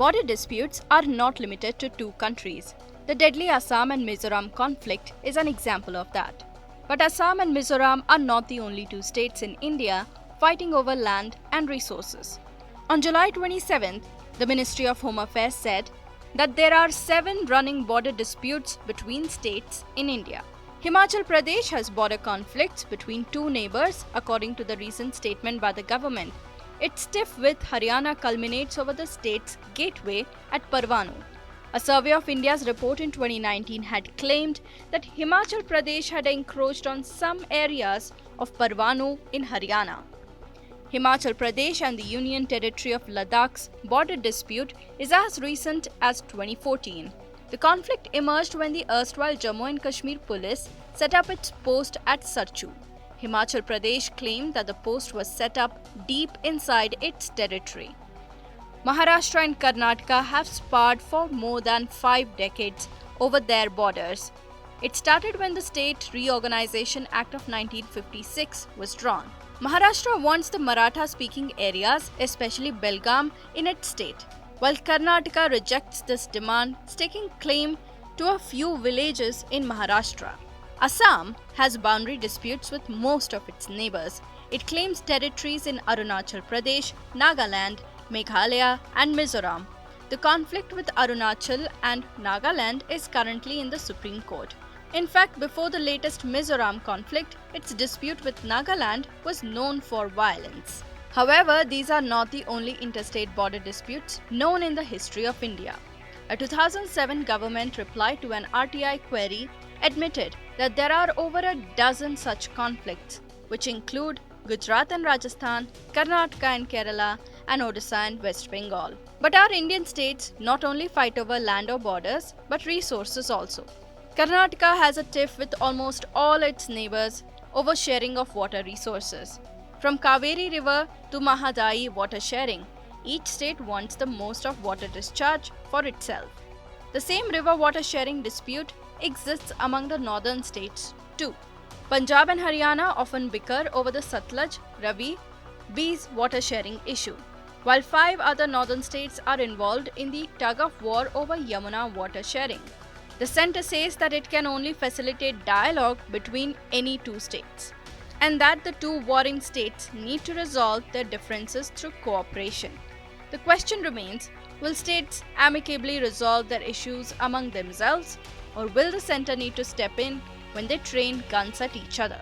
Border disputes are not limited to two countries. The deadly Assam and Mizoram conflict is an example of that. But Assam and Mizoram are not the only two states in India fighting over land and resources. On July 27th, the Ministry of Home Affairs said that there are 7 running border disputes between states in India. Himachal Pradesh has border conflicts between two neighbors, according to the recent statement by the government. Its tiff with Haryana culminates over the state's gateway at Parvanu. A survey of India's report in 2019 had claimed that Himachal Pradesh had encroached on some areas of Parvanu in Haryana. Himachal Pradesh and the Union Territory of Ladakh's border dispute is as recent as 2014. The conflict emerged when the erstwhile Jammu and Kashmir police set up its post at Sarchu. Himachal Pradesh claimed that the post was set up deep inside its territory. Maharashtra and Karnataka have sparred for more than 5 decades over their borders. It started when the State Reorganization Act of 1956 was drawn. Maharashtra wants the Maratha-speaking areas, especially Belgaum, in its state, while Karnataka rejects this demand, staking claim to a few villages in Maharashtra. Assam has boundary disputes with most of its neighbors. It claims territories in Arunachal Pradesh, Nagaland, Meghalaya, and Mizoram. The conflict with Arunachal and Nagaland is currently in the Supreme Court. In fact, before the latest Mizoram conflict, its dispute with Nagaland was known for violence. However, these are not the only interstate border disputes known in the history of India. A 2007 government reply to an RTI query admitted that there are over a dozen such conflicts, which include Gujarat and Rajasthan, Karnataka and Kerala, and Odisha and West Bengal. But our Indian states not only fight over land or borders, but resources also. Karnataka has a tiff with almost all its neighbors over sharing of water resources. From Kaveri River to Mahadai water sharing, each state wants the most of water discharge for itself. The same river water sharing dispute exists among the northern states too. Punjab and Haryana often bicker over the Satluj, Ravi, Beas water sharing issue, while 5 other northern states are involved in the tug of war over Yamuna water sharing. The centre says that it can only facilitate dialogue between any two states, and that the two warring states need to resolve their differences through cooperation. The question remains, will states amicably resolve their issues among themselves, or will the centre need to step in when they train guns at each other?